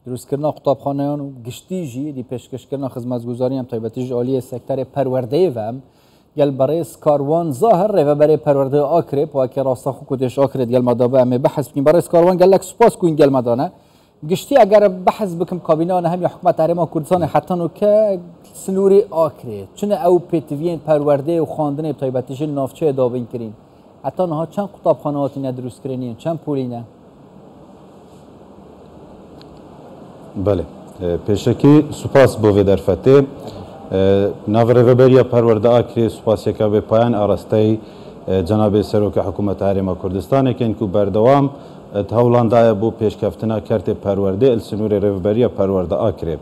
دروستکردنا قوتابخانەیان و گشتیژی دی پێشکەشکردنا خزمەتگوزاری ئەم تایبەتیژ عالیە سەکتەرێ پەروەردەیە vem gel berê karwan zahir rêveberê perwerde akirê pakê rasta xwe ku têş akirê gel me dabe em ê behs bikin berê karwan gelek spas ku gel me dane giştî eger behs bikim kabînana hem ya hikûmet Herêma Kurdistanê hetan û ke sinûrê akirê çune ew pêtiviyên perwerdê û xandinê taybetî ji navçeyê dabîn kirîn heta niha çend qutabxane hatîne drûstkirîniyên çend polî ne Belê pêşekî spas bo vê derfetê Navrêveberiya perwerde akirê spasiyeka vê payan arasteyî Cenabê Serokê Hikûmeta Herêma Kurdistanê ku berdewam hewlan daye bû pêşkeftina kertê perwerdê li sinûrê rêveberiya perwerde akirê.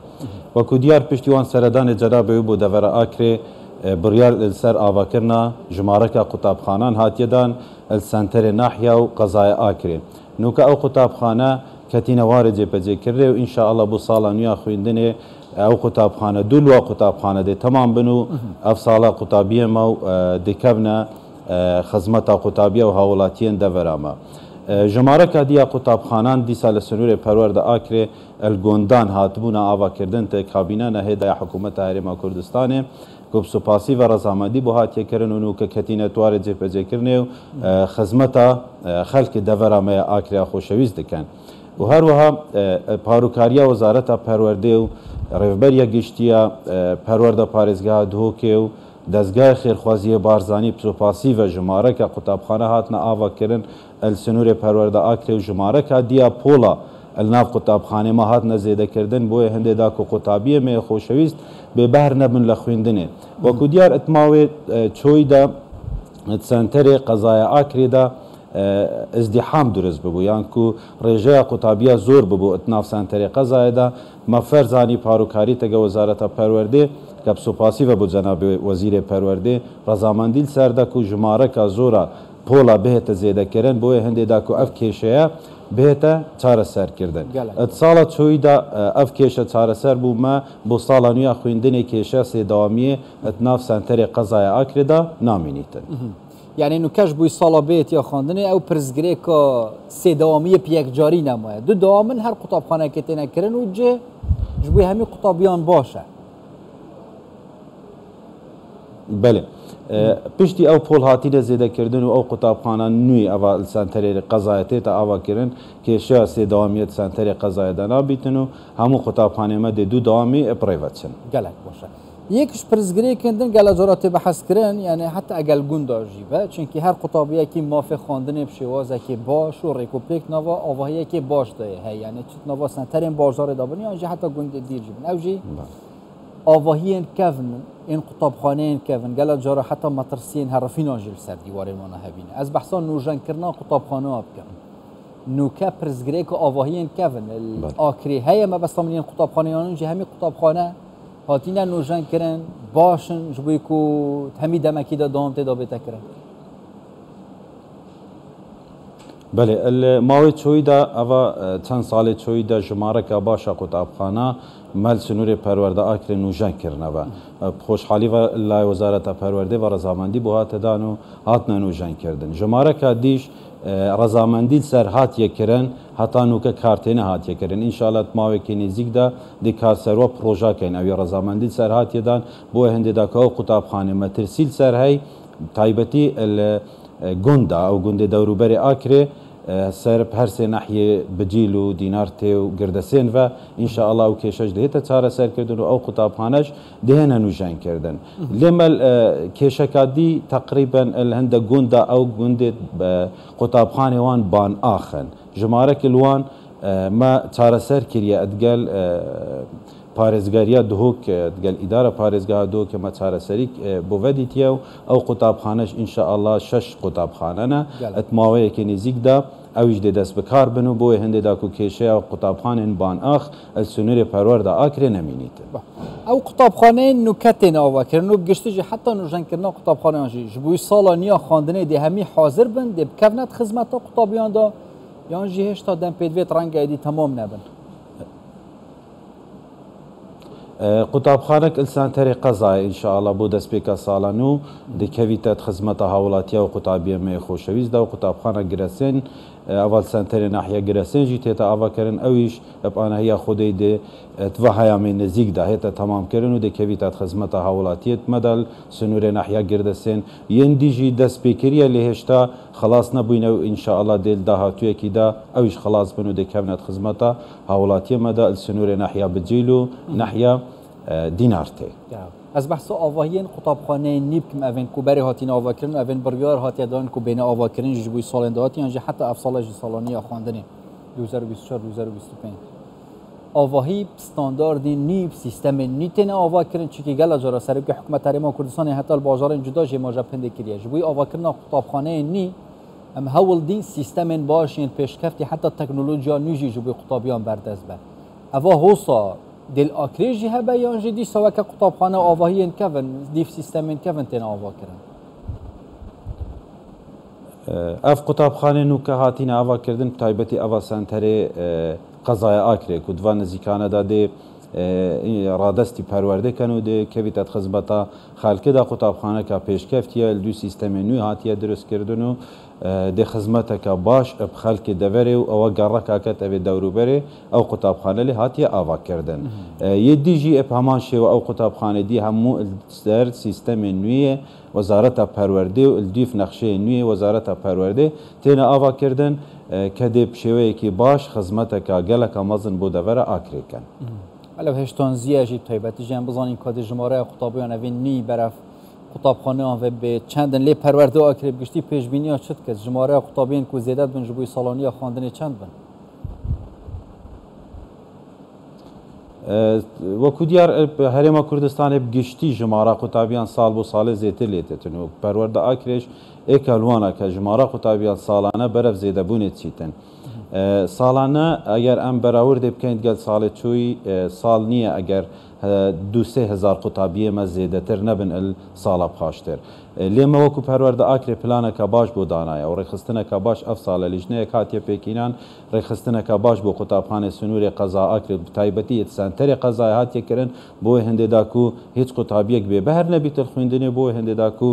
Wekû diyar piştî wan seredanê Cenabê wî bû devera akirê biryar li ser avakirina jimareka qutabxanan hatiye dan li senterê nahiya û qezaya akirê. Nûka ew qutabxane ketîne warê cêpecêkirê û înşaallah bu sala nû ya xwîndinê ew qutabxane du lwa qutabxane dê temam bin û ev sala qutabiyê me dikevne xizmeta qutabiya û hawlatiyên devera me. Jimareka diya qutabxanan dîsa li sinûrê perwerde akirê el gondan hatibûna avakirdin tê kabînena hêdaya Hikûmeta Herêma Kurdistanê ku spasî ve rezamendî bû hatiye kirin û nû ketîne twarê cêpecêkirinê û xizmeta xelkê devera me ya akiriya xoşewîst dikin. û her wiha parûkariya Wezareta Perwerdê û rêveberiya giştiya perwerda parêzgeha Duhokê û dezgahê xêrxwaziyê Barzanî psûpasî ve jimareka qutabxane hatine avakirin el sinûrê perwerde akirê û jimareka diya pola el nav qutabxanê me hatine zêdekirdin boyê hindê da ku qutabiyê me xoşewîst bêbehr nebin li xwîndinê. Wekû diyar itma wê çoyî de senterê qezaya akirê de izdîham durist bibû yan ku rêjeya qutabiya zor bibû itnav senterê qezayê de me ferzanî parûkarî tege Wezareta Perwerdê ke psûpasî ve bû Cenabê Wezîrê Perwerdê rezamendî li ser de ku jimareka zora pola bihête zêdekirin boyê hindê da ku ev kêşeya bihête çareserkirdin. It sala çoyî de ev kêşe çareser bû me bo sala nû ya xwîndinê kêşeya sêdawamiyê it nav senterê qezaya akirê de namînîtin. Yani nûkeş bûyî sala bêtiya xandinê ew pirzgirêka sêdawamiyê piyekcarî nemaye. Du dawamin her qutabxanekê têne kirin û cih ji bo hemî qutabiyan baş e. Belê. Piştî ew pol hatîne zêdekirdin û ew qutabxana nûyî eva li senterê qezayê tê te ava kirin kêşeya sêdawamiyê di senterê qezayê de nabîtin û hemû qutabxanê me dê du dawamî private çin. Gelek baş e. Yek ji pirzgirêkên din gelek jara tê behes kirin yani heta egel gunda jî be çünkü her qutabiyekî mafê xandinê bi şêwazekê baş û rêkopêk nava avahiyekê baş de heye yani çit nava senterên bajarê de bin yan jî heta gundê dîr jî bin ew jî avahiyên kevin ên qutabxaneyên kevin gelek jara heta metirsiyên herifînan jî li ser dîwarên wan hebîne ez behsa nûjenkirina qutabxane bikim nûke pirzgirêka avahiyên kevin akirê heye me bes min yên qutabxaneyanin jî hemî qutabxane hatîne nûjenkirin başin ji bo ku hemî demekî de dawam tê da bête kirin. Belê mawê çoyî de eva çend salê çoyî de jimareka başa qutabxana mel sinûrê perwerde akirê nûjen kirine ve xoşhalî ve lay Wezareta Perwerdê ve rezamendî bû hate dan û hatine nûjen kirdin. Jimareka dîş rezamendî li ser hatiye kirin heta nûke kartêne hatiye kirin. İnşallah mawekê nêzik de dê karserva projeyekên ew ya rezamendî li ser hatiye dan bo hindê da ku ew qutabxanê metirsî li ser hey taybetî gunda ew gundê dewrûberê akirê ser her sê nehiyê bicîl û dînar tê û girdesên ve înşaallah ew kêşej dihête çareserkirdin û ew qutabxaneş dihêne nûjen kirdin. Lê mel kêşeka dî teqrîben li hinde gunda ew gundê qutabxanê wan ban axin. Jimarekî li wan me çareser kiriye edgel parêzgeriya Duhok gel îdara parêzgeha Duhokê me çareserî bo vedîtiye û ew qutabxaneş înşaallah 6 qutabxane ne et maweyekê nêzik de ew jî dê dest bi kar bin û boyê hindê da ku kêşeya qutabxanên banax el sinûrê perwerde akirê nemînîtin. Ew qutabxaneyên nûke têne avakirin û giştî jî heta nûjenkirina qutabxaneyan jî ji bo sala nûya xandinê dê hemî hazir bin dê bikevne xizmeta qutabiyan da yan jî hêşta dem pêdivê rengê dî temam nebin. Qutabxanek il senterê qezayê înşaallah bo destpêka sala nû dikevîte xizmeta hawlatiya û qutabiyê me xoşewîst de û qutabxana Giresin اول سنتر ناحیه گرسنجی تیتا آوا کرن اویش اب آنها یا خودی ده توها من نزیک ده هتا تمام کرن و ده کویتات خدمت حوالاتیت مدل سنور ناحیه گردسن یندیجی دست بکریه لهشتا خلاص نبوینه و ان شاء الله دل ده هاتوی کی ده اویش خلاص بنو ده کویت خدمت حوالاتی مدل سنور ناحیه بجیلو ناحیه دینارته. از بحث آواهی قطابخانه نیب که اوین کوبری هاتین آوا کردن اوین بریار هاتی دارن کو بین آوا کردن جبوی سالنده هاتی انجا حتی افسال سالانی خواندنی 2024 2025 آواهی استانداردی نیب سیستم نیتن آوا کردن چیکی گلا جرا سر که حکومت حریم کردستان حتی بازار جدا جما جپنده کریه جبوی آوا کردن قطابخانه نی ام هول دین سیستم باشین پیشکفتی حتی تکنولوژیا نوجی جبوی قطابیان بردست به اوا هوسا دل آکریجی هبه یا جدی سوک قطابخانه آواهی کفن دیف سیستم کفن تن آوا کردن اف قطابخانه نو که هاتین آوا کردن تایبتی آوا سنتر قضای آکری کدوان نزیکانه داده رادستی پرورده کنو ده کویتات خدمتا خالق دا قطابخانه که پیشکفتیه دو سیستم نو هاتیه درست کردنو ده خدمت که باش اب خلق دوره و او گره کاکت او دوروبره او قطابخانه لی هاتیه آوا کردن یه دیجی اب همان شو او قطابخانه دی همو در سیستم نویه وزارت پرورده و الدیف نقشه نویه وزارت پرورده تین آوا کردن که ده بشوه که باش خدمت که گلک مزن بو دوره آکری کن الو هشتان زیه تایبتی جنب بزنین کاد جماره قطابیان اوین نی برف قطابخانه آن و به چندن لی پرورده آکری بگشتی پیش بینی ها شد که جماره قطابیان که زیادت بن جبوی سالانی خواندن چند بن وەکو دیار هەرێما کوردستانی بگشتی ژمارە قوتابیان ساڵ بۆ ساڵێ زێتر لێتێتن و پەروەردە ئاکرێش ئێکەلوانە کە ژمارە قوتابیان ساڵانە بەرەف زێدەبوونێت چیتن ساڵانە ئەگەر ئەم بەراوردێ بکەین گەل ساڵێ چووی ساڵ نییە ئەگەر 2,000 قوتابیەمە زێدەتر نەبن ساڵە پاشتر لێمە وەکو پەروەردە ئاکرێ پلانەکە باش بۆ دانایە و ڕێخستنەکە باش ئەف ساڵە لیژنەیەک هاتیە پێکینان ڕێخستنەکە باش بۆ قوتابخانە سنووری قەزا ئاکرێت تایبەتی سەنتەری قەزای هاتیەکردن بۆ هەندێداک و هیچ قوتابیەک بێ بە هەر نەبیتر خوێندنێ بۆ هەندێداک و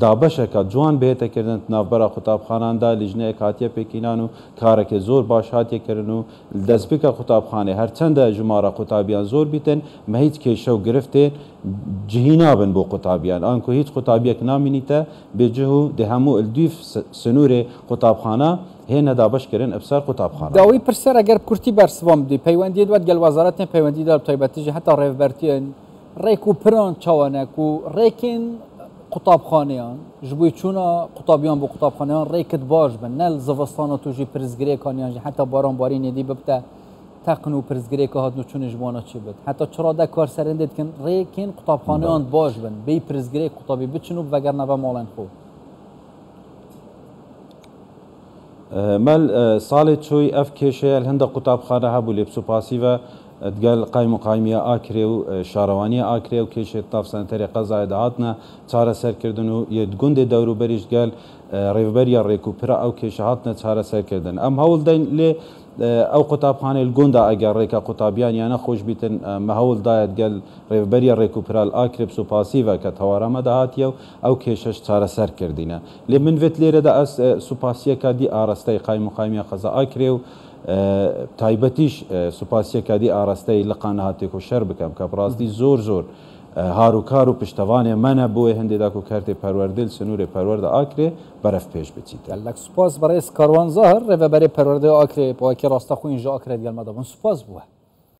دابەشەکە جوان بێتەکردن ناوبەرە قوتابخاناندا لیژنەیەک هاتیە پێکینان و کارێکی زۆر باش هاتیەکردن و دەستپێکە قوتابخانێ هەرچەندە ژمارە قوتابیان زۆر بیتن مە هیچ کێشە و گرفتێ جهی نابن بۆ قوتابیان ئەنکو هیچ قوتابیەک نامینیتە بێجه و دە هەموو الدویف سنوورێ قوتابخانە هێنە دابشکردن ئەبسەر قوتابخانە داوای پرسەر ئەگەر کورتی بەرسوام بدی پەیوەندی دوات گەل وەزارەتێن پەیوەندیدا تایبەتیژی هەتا ڕێڤبەرتیان ڕێک و پران چاوانەک و ڕێکین قوتابخانەیان ji bo çûna qutabiyan bû qutapxaneyan rêkit baş bin nel zivistana tu jî pirzgirêkaniyan jî heta baranbarînê dî bibte teqin û pirzgirêka hatine çûnê ji wana çi bit heta çira de kar serendê dikin rêkên qutapxaneyan baş bin bê pirzgirêk qutabî biçin û vegerna ve malên xwe مەل ساڵێ چۆی ئەف کێشەیە هەندە قوتابخانە هەبوو لێ سوپاسی و دگەل قایم و قایمیە ئاکرێ و شارەوانیە ئاکرێ و کێشێت تاف سنتەری قەزای داهاتنە چارەسەرکردن و گوندێ دەوروبەریش گەل ڕێوبەریە ڕێکوپرە ئەو کێشە هاتنە چارەسەرکردن ئەم هەوڵ دەین لێ ئەو قوتابخانەی گوندا ئەگەر ڕێکە قوتابیان یانە خۆش بیتن مە هەوڵدایەت گەل ڕێوبەریە ڕێکوپرال ئاکرێ سوپاسیڤە کە تەوارەمە داهاتیە و ئەو کێشەش چارەسەر کردینە لێ منوێت لێرەدا ئەس سوپاسیەکە دی ئاراستەی قایم و قایمیە قەزا ئاکرێ و تایبەتیش سوپاسیەکە دی ئاراستەی لەقانە هاتێک و شەر بکەم کە بڕاستی زۆر زۆر هاروکار و پشتوانێ منە بۆی هەندێکداک و کارتێ پەروەردە سنوورێ پەروەردە ئاکرێ بەرەف پێش بچیتە لەک سوپاس بەڕێز کاروان زاهر ڕێڤەبەرێ پەروەردە ئاکرێ بۆکی ڕاستەخۆ اینجا ئاکرێت گەلمەدەبوون سوپاس بووە